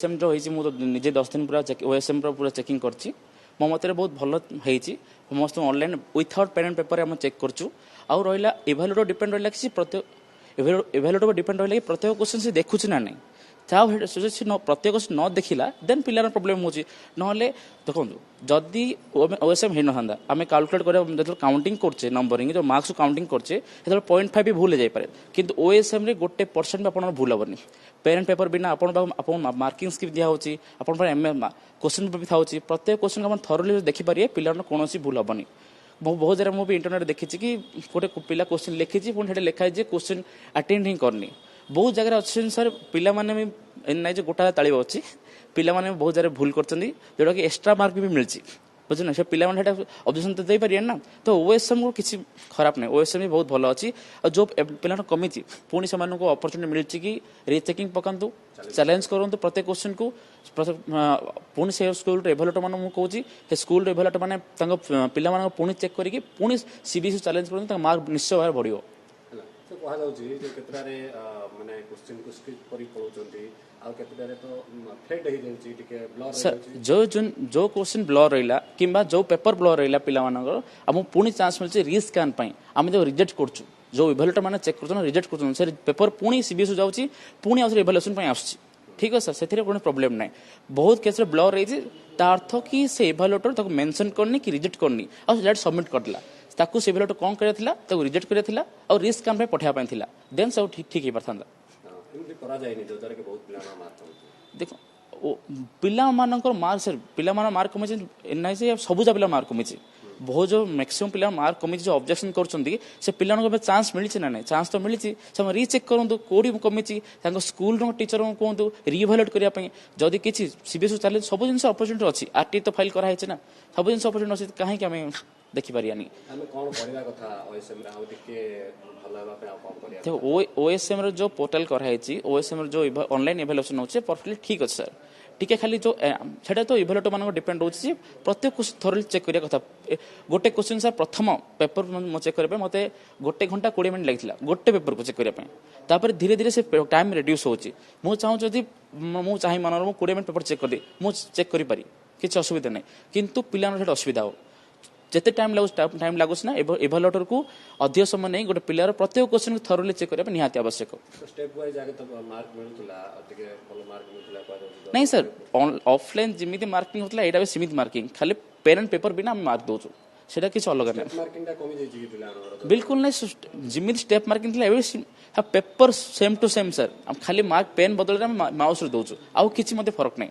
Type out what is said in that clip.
OSM जो होइछि मु तो निजे 10 दिन पूरा ओएसएम पूरा चेकिंग करछि मो मते बहुत भल हेइछि समस्त online without pen and paper हम चेक करछु आ रहिला इवैल्यूएट डिपेंड रहिला कि प्रत्येक इवैल्यूएट डिपेंड रहिला कि प्रत्येक क्वेश्चन से देखुछि ना नहीं प्रत्येक न देखला देन पिलार प्रोब्लेम होची नहले देखो जदि ओएसएम हे नहंदा आमे कैलकुलेट करे जब काउंटिंग करछे नंबरिंग जो मार्क्स काउंटिंग करछे हेतल 0.5 भी भूल जाय पारे किंतु ओएसएम रे 1% भी आपन भूल हबनी पेन पेपर बिना आपन मार्किंग स्किप दिया होची आपन पर क्वेश्चन भी थाउची प्रत्येक क्वेश्चन अपन थरोली देखि पारिए पिलार कोनोसी भूल हबनी बहुत जरा मुझे इंटरनेट देखी कि गोटे पिला क्वेश्चन लिखी पुणी लिखाई जे क्वेश्चन अटेंड ही करनी बहुत जगह अच्छे सर पिला माने भी ना गोटा ताली अच्छी पिला माने बहुत जगह भूल करछंदी जोटा कि एक्स्ट्रा मार्क भी मिलची बुझना से पिला माने ऑब्जेक्शन तो दे पारिए ना तो ओएसएम को किसी खराब नहीं ओएसएम भी बहुत भल अच्छी और जो पिला कमी पुणी से अपॉर्चुनिटी मिलची कि रीचेकिंग पकातु चैलेंज करूँ प्रत्येक क्वेश्चन को पुणी से स्कूल इवैल्यूएटर मान मुझे से स्कूल इवैल्यूएटर माने पिला पुणी चेक करके पुणी सीबीएसई चैलेंज कर मार्क निश्चय भाव बढ़ियो सर जो क्वेश्चन ब्लर रहा कि जो पेपर ब्लर रहा पिला पुणी चांस मिलছে रीस्कान आम जो रिजेक्ट करछु जो इवैल्यूएटर माने चेक कर रिजेक्ट कर से पेपर पुणी सीबीएसई जाऊँगी पुणी आउे इवैल्यूएशन आस ठीक है सर से कोई प्रॉब्लम ना बहुत केस ब्लर रही अर्थ कि से इवैल्यूएटर मेंशन करनी कि रिजेक्ट करनी और सबमिट करदेला ताकू से इवैल्यूएटर कौन करा रिजेक्ट करा और रिस्क काम पठाया देन सब ठीक ही पारता देखो पिला मार्क सर पिला मार्क कमी एनआई से सब पिला मार्क कमी बहुत जो मैक्सिमम पिला मार्क कमी जो ऑब्जेक्शन करछंती से पिला चांस मिली ना नहीं चांस तो मिली से रीचेक करूँ कौटी कमी स्कूल टीचर को कहतु रिइवैल्यूएट करने जदि किसी सीबीएसई चैलेंज सब जिन अपॉर्चुनिटी अच्छी आरटी तो फाइल कराई ना सब जिन अपॉर्चुनिटी अच्छी कहीं आम देखिपारानी देखो ओएसएम रो जो पोर्टल कराई ओएसएम जो ऑनलाइन इवैल्यूएशन होचे परफेक्टली ठीक अच्छे सर टिके खाली जो सेटा तो इवैल्यूएटर मान डिपेंड होची प्रत्येक क्वेश्चन थोरली चेक करिया कथा गोटे क्वेश्चन सर प्रथम पेपर मो चेक करबे मते गोटे घंटा 20 मिनिट लागितला गोटे पेपर को चेक करिया पय तापर धीरे धीरे से टाइम रिड्यूस होची मो चाहू जदी मो चाहि मानर मो 20 मिनिट पेपर चेक कर दे मो चेक करि पारी किछ असुविधा नै किंतु पिला सेटा असुविधा हो जिते टाइम लगुच ना इवैल्यूएटर को अधिक समय नहीं गोटे पिलार प्रत्येक क्वेश्चन को थरोली चेक करबा निहाती आवश्यक नहीं सर ऑफलाइन जिमिति मार्किंग होतला एटा सीमित मार्किंग खाली पेन एंड पेपर बिना हम मार्क दोछु सेटा किछ अलग नहीं बिल्कुल नहीं जिमिति स्टेप मार्किंग थला एबे paper same to same sir हम खाली मार्क पेन बदल माउस रे दोछु आउ किछ मते फरक नहीं।